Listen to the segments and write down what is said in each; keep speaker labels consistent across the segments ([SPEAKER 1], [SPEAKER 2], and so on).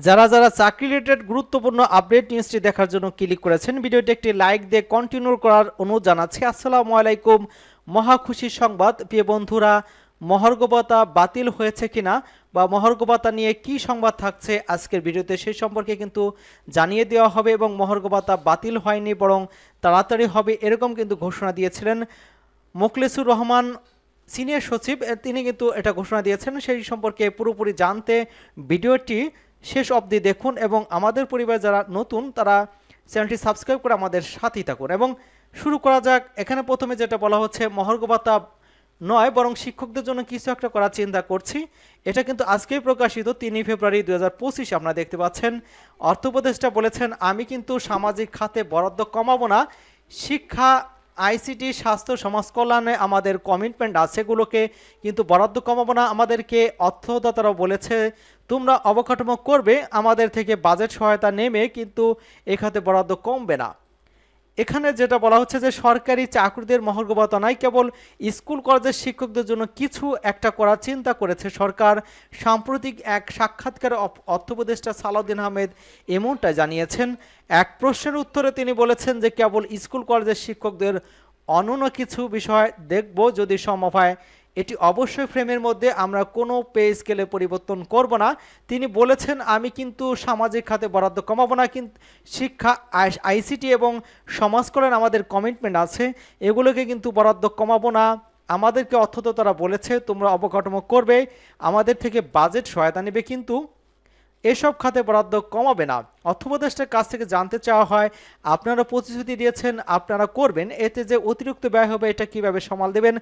[SPEAKER 1] যারা যারা চাকরি রিলেটেড গুরুত্বপূর্ণ আপডেট নিউজটি দেখার জন্য ক্লিক করেছেন, ভিডিওটি একটি লাইক দিয়ে কন্টিনিউ করার অনুরোধ জানাচ্ছি। আসসালামু আলাইকুম। মহা খুশির সংবাদ প্রিয় বন্ধুরা, মহার্ঘ ভাতা বাতিল হয়েছে কিনা বা মহার্ঘ ভাতা নিয়ে কি সংবাদ থাকছে আজকের ভিডিওতে সেই সম্পর্কে কিন্তু জানিয়ে দেওয়া হবে। এবং মহার্ঘ ভাতা বাতিল হয়নি, বরং তাড়াতাড়ি হবে, এরকম কিন্তু ঘোষণা দিয়েছিলেন মোখলেসুর রহমান সিনিয়র সচিব। তিনি কিন্তু এটা ঘোষণা দিয়েছেন। সেই সম্পর্কে পুরোপুরি জানতে ভিডিওটি শেষ অবধি দেখুন এবং আমাদের পরিবার যারা নতুন তারা চ্যানেলটি সাবস্ক্রাইব করে আমাদের সাথেই থাকুন। এবং শুরু করা যাক। এখানে প্রথমে যেটা বলা হচ্ছে, মহার্ঘ ভাতা নয় বরং শিক্ষকদের জন্য কিছু একটা করার চিন্তা করছি। এটা কিন্তু আজকেই প্রকাশিত 3 ফেব্রুয়ারি 2025 আপনারা দেখতে পাচ্ছেন। অর্থ উপদেষ্টা বলেছেন, আমি কিন্তু সামাজিক খাতে বরাদ্দ কমাবো না। শিক্ষা, আইসিটি, স্বাস্থ্য, সমাজ কল্যাণে আমাদের কমিটমেন্ট আছে, এগুলোকে কিন্তু বরাদ্দ কমাবো না। আমাদেরকে অর্থদাতারাও বলেছে তোমরা অবকাঠামো করবে, আমাদের থেকে বাজেট সহায়তা নেমে কিন্তু এ খাতে বরাদ্দ কমবে না। এখানে যেটা বলা হচ্ছে যে সরকারি চাকরিদের মহার্ঘ ভাতা নাই, কেবল স্কুল কলেজের শিক্ষকদের জন্য কিছু একটা করার চিন্তা করেছে সরকার। সাম্প্রতিক এক সাক্ষাৎকারে অর্থ উপদেষ্টা সালাউদ্দিন আহমেদ এমনটা জানিয়েছেন। এক প্রশ্নের উত্তরে তিনি বলেছেন যে কেবল স্কুল কলেজের শিক্ষকদের অনন্য কিছু বিষয় দেখব যদি সম্ভব হয়। এটি অবশ্যই ফ্রেমের মধ্যে, আমরা কোনো পে স্কেলে পরিবর্তন করব না। তিনি বলেছেন, আমি কিন্তু সামাজিক খাতে বরাদ্দ কমাবো না, কিন্তু শিক্ষা, আইসিটি এবং সমাজ কল্যাণ আমাদের কমিটমেন্ট আছে, এগুলোকে কিন্তু বরাদ্দ কমাবো না। আমাদেরকে অর্থদাতারা বলেছে তোমরা অবকাঠামো করবে, আমাদের থেকে বাজেট সহায়তা নেবে, কিন্তু এসব খাতে বরাদ্দ কমাবে না। অর্থ উপদেষ্টার কাছ থেকে জানতে চাওয়া হয়, আপনারা প্রতিশ্রুতি দিয়েছেন আপনারা করবেন, এতে যে অতিরিক্ত ব্যয় হবে এটা কিভাবে সামাল দেবেন?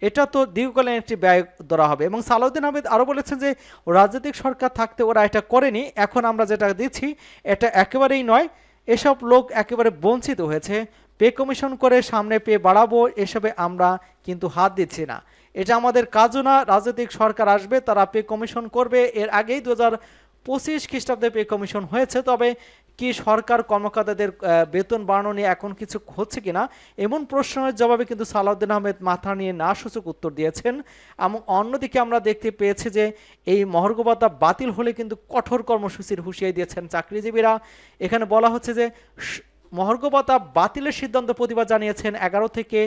[SPEAKER 1] এটা তো দীর্ঘকালীন একটি ব্যয় ধরা হবে। এবং সালাউদ্দিন আহমেদ আরও বলেছেন যে রাজনৈতিক সরকার থাকতে ওরা এটা করেনি, এখন আমরা যেটা দিচ্ছি এটা একেবারেই নয়। এসব লোক একেবারে বঞ্চিত হয়েছে। পে কমিশন করে সামনে পে বাড়াবো, এসবে আমরা কিন্তু হাত দিচ্ছি না। এটা আমাদের কাজও না। রাজনৈতিক সরকার আসবে, তারা পে কমিশন করবে। এর আগেই 2025 খ্রিস্টাব্দে পে কমিশন হয়েছে, তবে কি সরকার কর্মকর্তাদের বেতন বাড়ানো নিয়ে এখন কিছু হচ্ছে কিনা এমন প্রশ্নের জবাবে কিন্তু সালাউদ্দিন আহমেদ মাথা নিয়ে না সূচক উত্তর দিয়েছেন। এবং অন্যদিকে আমরা দেখতে পেয়েছি যে এই মহার্ঘ ভাতা বাতিল হলে কিন্তু কঠোর কর্মসূচির হুঁশিয়ারি দিয়েছেন চাকরিজীবীরা। এখানে বলা হচ্ছে যে মহার্ঘ ভাতা বাতিলের সিদ্ধান্ত প্রতিবাদ জানিয়েছেন 11 থেকে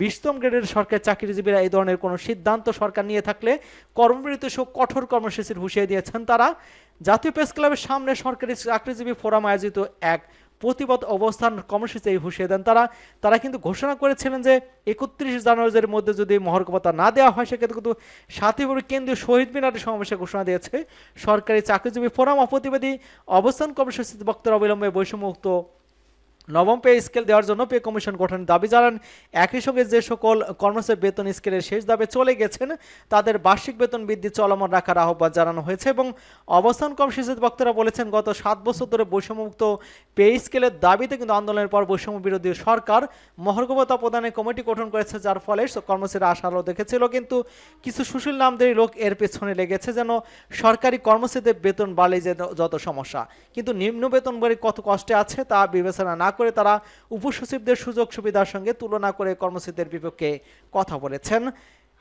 [SPEAKER 1] 20তম গ্রেডের সরকারি চাকরিজীবীরা। এই ধরনের কোনো সিদ্ধান্ত সরকার নিয়ে থাকলে কর্মবিরতি সহ কঠোর কর্মসূচির হুঁশিয়ারি দিয়েছেন তারা। জাতীয় প্রেস ক্লাবের সামনে সরকারি চাকরিজীবী ফোরাম আয়োজিত এক প্রতিবাদ অবস্থান কর্মসূচিতে এই হুঁশিয়ারি দেন তারা কিন্তু ঘোষণা করেছিলেন যে 31 জানুয়ারির মধ্যে যদি মহার্ঘ ভাতা না দেওয়া হয় সেক্ষেত্রে কিন্তু 7 ফেব্রুয়ারি কেন্দ্রীয় শহীদ মিনারে সমাবেশে ঘোষণা দিয়েছে সরকারি চাকরিজীবী ফোরাম। অপ্রতিবাদী অবস্থান কর্মসূচিতে বক্তারা অবিলম্বে বৈষম্যমুক্ত নবম পে স্কেল দেওয়ার জন্য পে কমিশন গঠনের দাবি জানান। একই সঙ্গে যে সকল কর্মচারী বেতন স্কেলের শেষ দাবে চলে গেছেন তাদের বার্ষিক বেতন বৃদ্ধি চলমান রাখার আহ্বান জানানো হয়েছে। এবং অবস্থান কর্মসূচিতে বক্তারা বলেছেন, গত 7 বছর ধরে বৈষম্যমুক্ত পে স্কেলের দাবিতে কিন্তু আন্দোলনের পর বৈষম্য বিরোধী সরকার মহার্ঘ ভাতা প্রদানের কমিটি গঠন করেছে, যার ফলে কর্মচারীরা আশার আলো দেখেছিল। কিন্তু কিছু সুশীল নামধারী লোক এর পেছনে লেগেছে, যেন সরকারি কর্মচারীদের বেতন বাড়লে যে যত সমস্যা, কিন্তু নিম্ন বেতনকারী কত কষ্টে আছে তা বিবেচনা না করে তারা উপসচিবদের সুযোগ সুবিধার সঙ্গে তুলনা করে কর্মচারীদের বিপক্ষে কথা বলেছেন।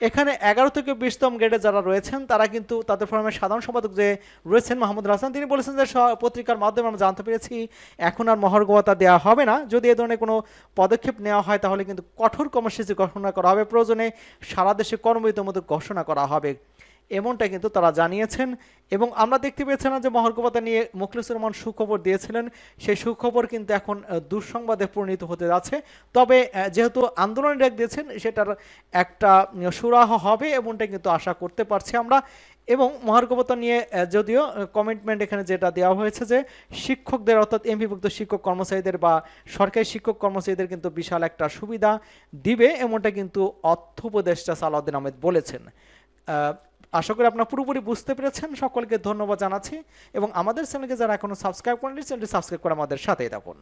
[SPEAKER 1] এখানে 11 থেকে 20তম গ্রেডে যারা রয়েছেন তারা কিন্তু তাদের ফোরামের সাধারণ সম্পাদক যে রয়েছেন মাহমুদ হাসান, তিনি বলেছেন যে পত্রিকার মাধ্যমে আমরা জানতে পেরেছি এখন আর মহার্ঘ ভাতা দেওয়া হবে না। যদি এ ধরনের কোনো পদক্ষেপ নেওয়া হয় তাহলে কিন্তু কঠোর কর্মসূচি ঘোষণা করা হবে, প্রয়োজনে সারা দেশে কর্মবিরতির মধ্যে ঘোষণা করা হবে, এমনটা কিন্তু তারা জানিয়েছেন। এবং আমরা দেখতে পেয়েছিলাম যে মহার্ঘ ভাতা নিয়ে মোখলেসুর রহমান সুখবর দিয়েছিলেন, সেই সুখবর কিন্তু এখন দুঃসংবাদে পরিণত হতে যাচ্ছে। তবে যেহেতু আন্দোলন ডাক দিয়েছেন সেটার একটা সুরাহ হবে এমনটা কিন্তু আশা করতে পারছি আমরা। এবং মহার্ঘ ভাতা নিয়ে যদিও কমিটমেন্ট এখানে যেটা দেওয়া হয়েছে যে শিক্ষকদের অর্থাৎ এমপিভুক্ত শিক্ষক কর্মচারীদের বা সরকারি শিক্ষক কর্মচারীদের কিন্তু বিশাল একটা সুবিধা দিবে, এমনটা কিন্তু অর্থ উপদেষ্টা সালাউদ্দিন আহমেদ বলেছেন। আশা করি আপনারা পুরোপুরি বুঝতে পেরেছেন। সকলকে ধন্যবাদ জানাচ্ছি এবং আমাদের চ্যানেলকে যারা এখনো সাবস্ক্রাইব করেননি চ্যানেলটি সাবস্ক্রাইব করে আমাদের সাথেই থাকুন।